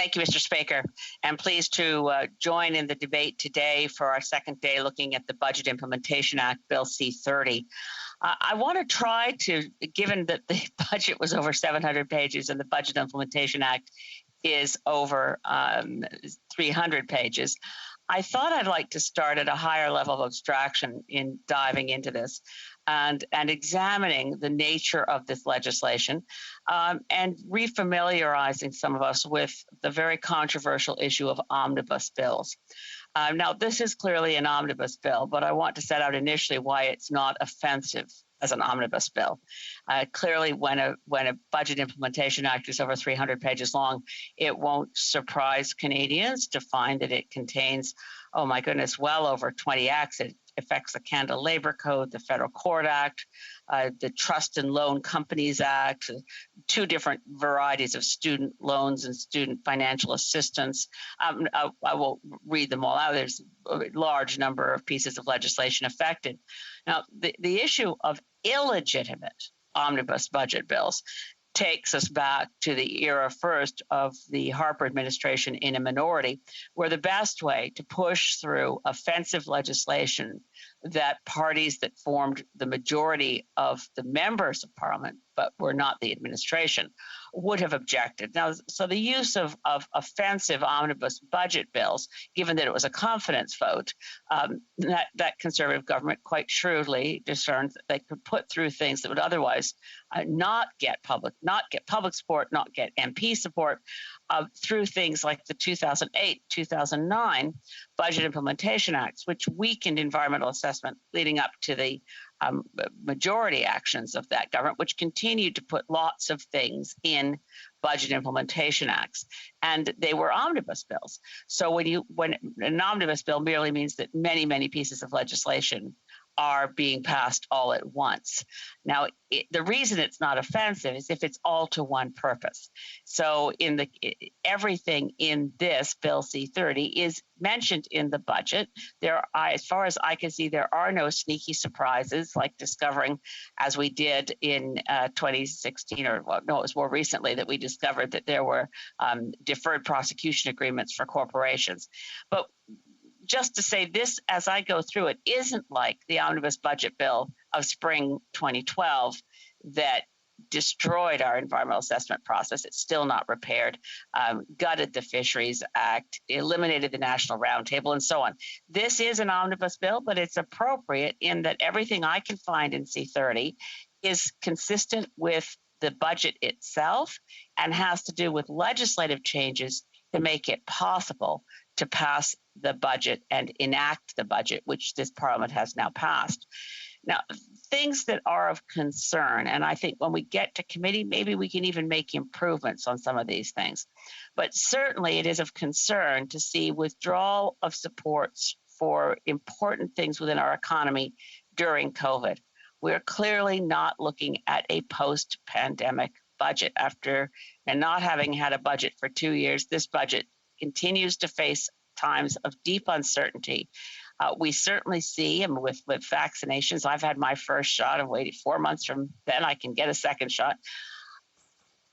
Thank you, Mr. Speaker. I'm pleased to join in the debate today for our second day looking at the Budget Implementation Act, Bill C-30. I want to try to, given that the budget was over 700 pages and the Budget Implementation Act is over 300 pages, I thought I'd like to start at a higher level of abstraction in diving into this and examining the nature of this legislation and re-familiarizing some of us with the very controversial issue of omnibus bills. Now, this is clearly an omnibus bill, but I want to set out initially why it's not offensive as an omnibus bill. Clearly, when a Budget Implementation Act is over 300 pages long, it won't surprise Canadians to find that it contains, oh my goodness, well over 20 acts. It affects the Canada Labour Code, the Federal Court Act, the Trust and Loan Companies Act, two different varieties of student loans and student financial assistance. I won't read them all out. There's a large number of pieces of legislation affected. Now, the issue of illegitimate omnibus budget bills takes us back to the era first of the Harper administration in a minority, where the best way to push through offensive legislation that parties that formed the majority of the members of Parliament, but were not the administration, would have objected. Now, so the use of offensive omnibus budget bills, given that it was a confidence vote, that Conservative government quite shrewdly discerned that they could put through things that would otherwise not get public support, not get MP support, through things like the 2008, 2009 Budget Implementation Acts, which weakened environmental assessment leading up to the majority actions of that government, which continued to put lots of things in Budget Implementation Acts, and they were omnibus bills. So when an omnibus bill merely means that many pieces of legislation are being passed all at once. Now, the reason it's not offensive is if it's all to one purpose. So everything in this Bill C-30 is mentioned in the budget. As far as I can see, there are no sneaky surprises like discovering, as we did in 2016, it was more recently that we discovered that there were deferred prosecution agreements for corporations. But just to say this, as I go through it, isn't like the omnibus budget bill of spring 2012 that destroyed our environmental assessment process. It's still not repaired, gutted the Fisheries Act, eliminated the National Roundtable, and so on. This is an omnibus bill, but it's appropriate in that everything I can find in C-30 is consistent with the budget itself and has to do with legislative changes to make it possible to pass the budget and enact the budget, which this Parliament has now passed. Now, things that are of concern, and I think when we get to committee, maybe we can even make improvements on some of these things. But certainly it is of concern to see withdrawal of supports for important things within our economy during COVID. We're clearly not looking at a post-pandemic budget. After and not having had a budget for 2 years, this budget continues to face times of deep uncertainty. We certainly see, and with vaccinations, I've had my first shot. I've waited 4 months from then I can get a second shot.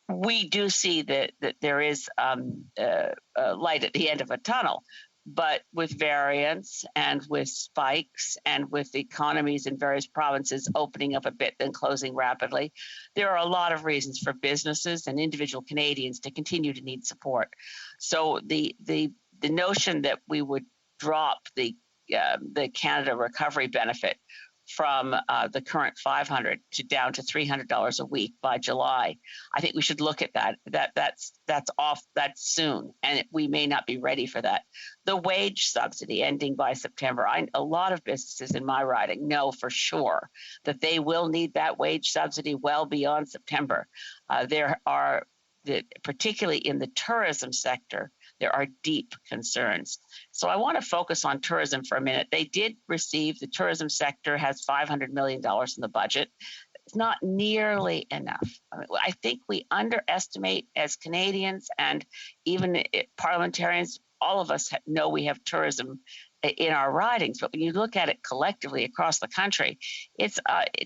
We do see that there is light at the end of a tunnel. But with variants and with spikes and with economies in various provinces opening up a bit then closing rapidly, there are a lot of reasons for businesses and individual Canadians to continue to need support. So the notion that we would drop the Canada Recovery Benefit from the current $500 to down to $300 a week by July, I think we should look at that. That's soon, and we may not be ready for that. The wage subsidy ending by September. A lot of businesses in my riding know for sure that they will need that wage subsidy well beyond September. Particularly in the tourism sector, there are deep concerns. So I want to focus on tourism for a minute. The tourism sector has $500 million in the budget. It's not nearly enough. I think we underestimate as Canadians and even parliamentarians, all of us know we have tourism in our ridings, but when you look at it collectively across the country, its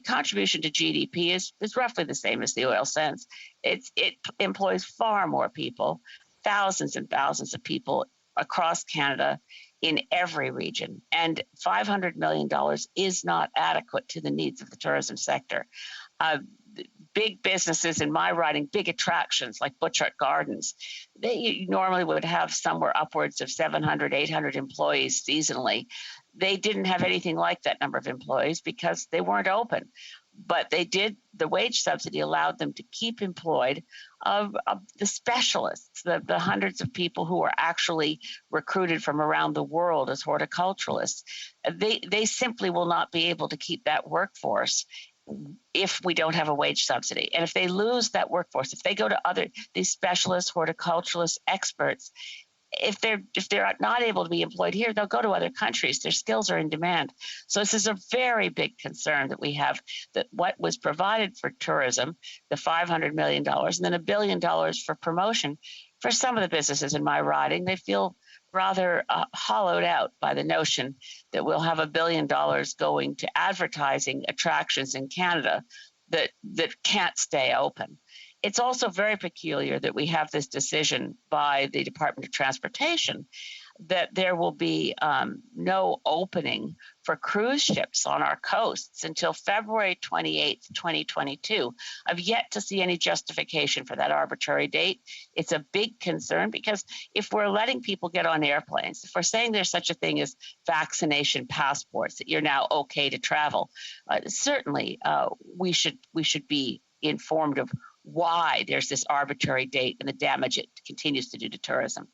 contribution to GDP is roughly the same as the oil sands. It employs far more people, thousands and thousands of people across Canada in every region. And $500 million is not adequate to the needs of the tourism sector. Big businesses in my riding, big attractions like Butchart Gardens, they normally would have somewhere upwards of 700, 800 employees seasonally. They didn't have anything like that number of employees because they weren't open. But they did, the wage subsidy allowed them to keep employed the specialists, the hundreds of people who are actually recruited from around the world as horticulturalists. They simply will not be able to keep that workforce if we don't have a wage subsidy. And if they lose that workforce, if they go to these specialists, horticulturalists, experts, if they're not able to be employed here, they'll go to other countries. Their skills are in demand. So this is a very big concern that we have, that what was provided for tourism, the $500 million, and then $1 billion for promotion, for some of the businesses in my riding, they feel rather hollowed out by the notion that we'll have $1 billion going to advertising attractions in Canada that can't stay open. It's also very peculiar that we have this decision by the Department of Transportation that there will be no opening for cruise ships on our coasts until February 28th, 2022. I've yet to see any justification for that arbitrary date. It's a big concern because if we're letting people get on airplanes, if we're saying there's such a thing as vaccination passports, that you're now okay to travel, certainly we should be informed of why there's this arbitrary date and the damage it continues to do to tourism.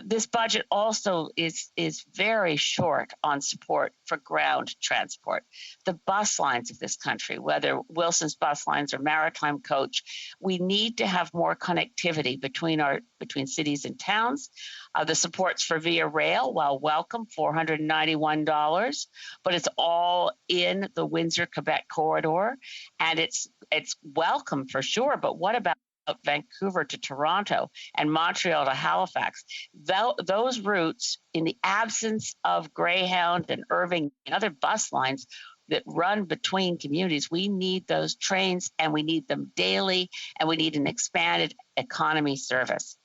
This budget also is very short on support for ground transport. The bus lines of this country, whether Wilson's bus lines or Maritime Coach, we need to have more connectivity between cities and towns. The supports for Via Rail, while welcome, $491, but it's all in the Windsor-Quebec corridor, and it's welcome for sure, but what about Vancouver to Toronto and Montreal to Halifax? Those routes, in the absence of Greyhound and Irving and other bus lines that run between communities, we need those trains, and we need them daily, and we need an expanded economy service.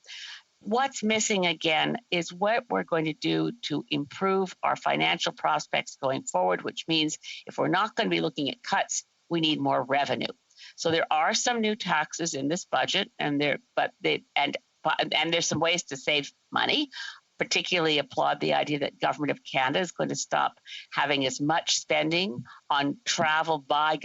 What's missing again is what we're going to do to improve our financial prospects going forward, which means if we're not going to be looking at cuts, we need more revenue. So there are some new taxes in this budget, and there's some ways to save money. Particularly applaud the idea that Government of Canada is going to stop having as much spending on travel by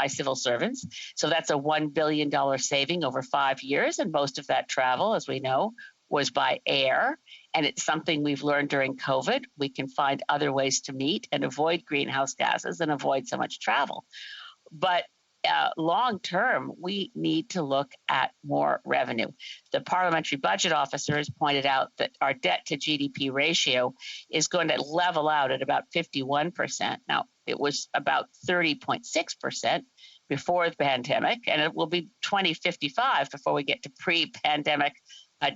civil servants. So that's a $1 billion saving over 5 years, and most of that travel, as we know, was by air. And it's something we've learned during COVID. We can find other ways to meet and avoid greenhouse gases and avoid so much travel. But long term, we need to look at more revenue. The Parliamentary Budget Officer has pointed out that our debt to GDP ratio is going to level out at about 51%. Now, it was about 30.6% before the pandemic, and it will be 2055 before we get to pre-pandemic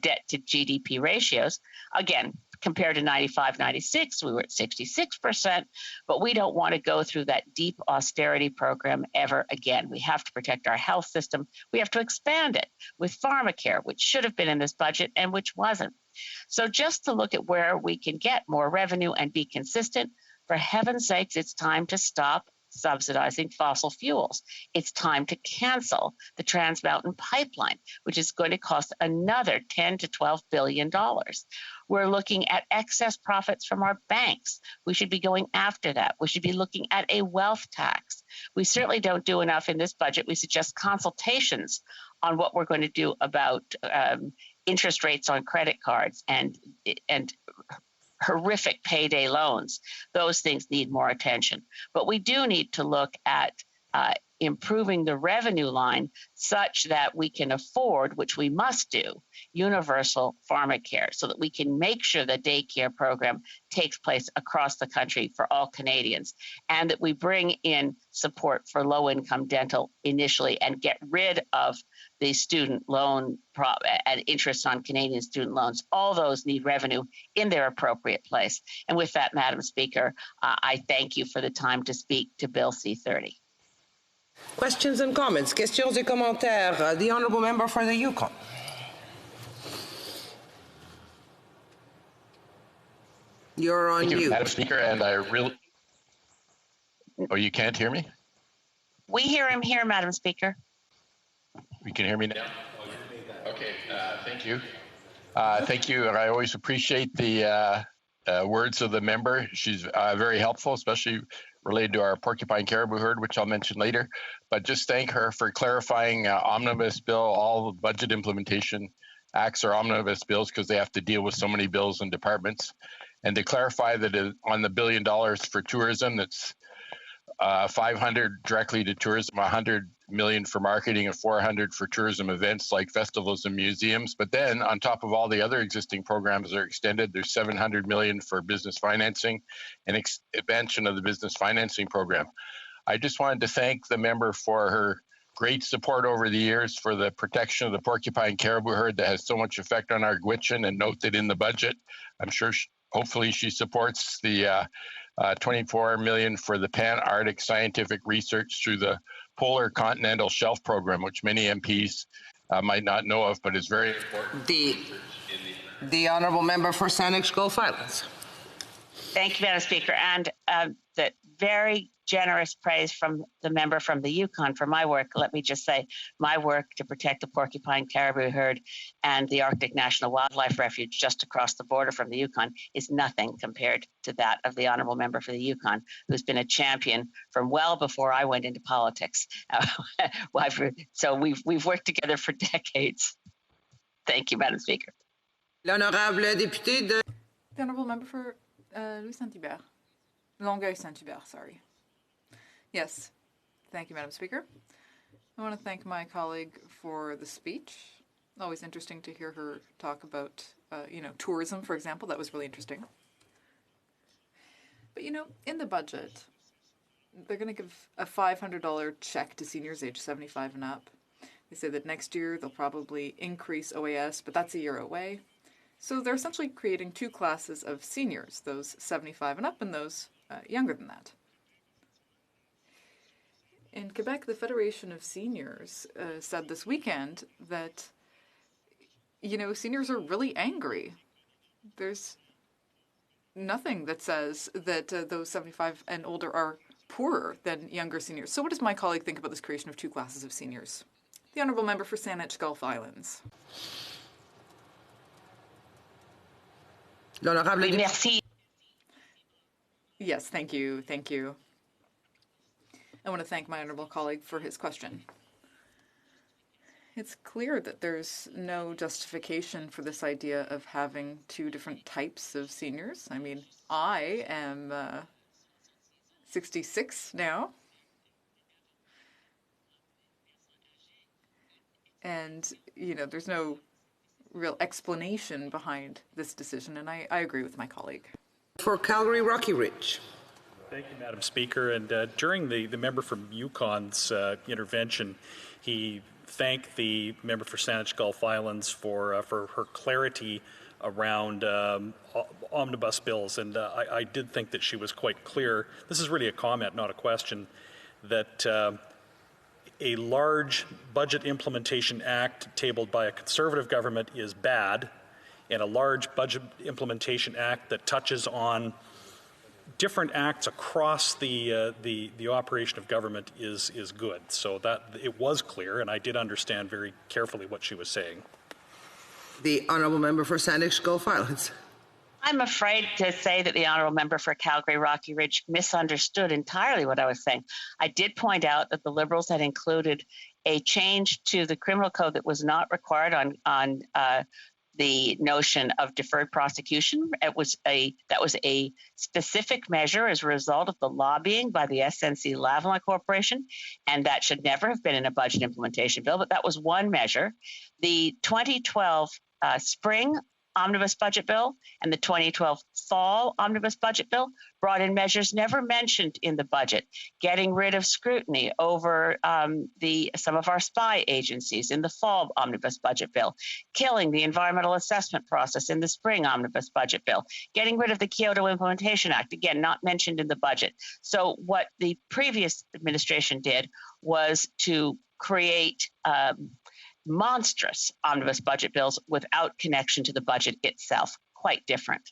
debt to GDP ratios. Again, compared to 95, 96, we were at 66%, but we don't want to go through that deep austerity program ever again. We have to protect our health system. We have to expand it with pharmacare, which should have been in this budget and which wasn't. So just to look at where we can get more revenue and be consistent, for heaven's sakes, it's time to stop subsidizing fossil fuels. It's time to cancel the Trans Mountain Pipeline, which is going to cost another $10 to $12 billion. We're looking at excess profits from our banks. We should be going after that. We should be looking at a wealth tax. We certainly don't do enough in this budget. We suggest consultations on what we're going to do about interest rates on credit cards and horrific payday loans. Those things need more attention. But we do need to look at improving the revenue line such that we can afford, which we must do, universal pharmacare, so that we can make sure the daycare program takes place across the country for all Canadians, and that we bring in support for low-income dental initially and get rid of the student loan and interest on Canadian student loans. All those need revenue in their appropriate place. And with that, Madam Speaker, I thank you for the time to speak to Bill C-30. Questions and comments. Questions et commentaires. The Honourable Member for the Yukon. You're on Thank you, mute. Madam Speaker, and I really... Oh, you can't hear me? We hear him here, Madam Speaker. You can hear me now? Okay, thank you. Thank you, and I always appreciate the words of the member. She's very helpful, especially related to our porcupine caribou herd, which I'll mention later. But just thank her for clarifying omnibus bill. All the budget implementation acts are omnibus bills because they have to deal with so many bills and departments. And to clarify that on the $1 billion for tourism, that's 500 directly to tourism, 100 million for marketing, and 400 for tourism events like festivals and museums. But then on top of all the other existing programs that are extended, there's 700 million for business financing and expansion of the business financing program. I just wanted to thank the member for her great support over the years for the protection of the porcupine caribou herd that has so much effect on our Gwich'in, and note that in the budget, I'm sure hopefully she supports the 24 million for the Pan-Arctic scientific research through the Polar Continental Shelf Program, which many MPs might not know of, but is very important. The honourable member for Saanich Gulf Islands. Thank you, Madam Speaker. And that very generous praise from the member from the Yukon for my work. Let me just say, my work to protect the porcupine caribou herd and the Arctic National Wildlife Refuge just across the border from the Yukon is nothing compared to that of the honourable member for the Yukon, who's been a champion from well before I went into politics. So we've worked together for decades. Thank you, Madam Speaker. L'honorable député de... The honourable member for Louis-Saint-Hubert. Longueuil-Saint-Hubert, sorry. Yes, thank you, Madam Speaker. I want to thank my colleague for the speech. Always interesting to hear her talk about, tourism, for example. That was really interesting. But, in the budget, they're going to give a $500 check to seniors age 75 and up. They say that next year they'll probably increase OAS, but that's a year away. So they're essentially creating two classes of seniors, those 75 and up and those younger than that. In Quebec, the Federation of Seniors said this weekend that, seniors are really angry. There's nothing that says that those 75 and older are poorer than younger seniors. So what does my colleague think about this creation of two classes of seniors? The honourable member for Saanich Gulf Islands. L'honorable Merci. Yes, thank you. Thank you. I want to thank my honourable colleague for his question. It's clear that there's no justification for this idea of having two different types of seniors. I mean, I am 66 now. And, there's no real explanation behind this decision, and I agree with my colleague. for Calgary Rocky Ridge. Thank you, Madam Speaker. And during the member from Yukon's intervention, he thanked the member for Saanich Gulf Islands for her clarity around omnibus bills. And I did think that she was quite clear. This is really a comment, not a question, that a large budget implementation act tabled by a Conservative government is bad, and a large budget implementation act that touches on different acts across the operation of government is good. So that it was clear, and I did understand very carefully what she was saying. The honourable member for Saanich Gulf Islands. I'm afraid to say that the honourable member for Calgary Rocky Ridge misunderstood entirely what I was saying. I did point out that the Liberals had included a change to the criminal code that was not required on the notion of deferred prosecution. That was a specific measure as a result of the lobbying by the SNC Lavalin Corporation, and that should never have been in a budget implementation bill, but that was one measure. The 2012 spring omnibus budget bill and the 2012 fall omnibus budget bill brought in measures never mentioned in the budget, getting rid of scrutiny over some of our spy agencies in the fall omnibus budget bill, killing the environmental assessment process in the spring omnibus budget bill, getting rid of the Kyoto Implementation Act, again, not mentioned in the budget. So what the previous administration did was to create monstrous omnibus budget bills without connection to the budget itself. Quite different.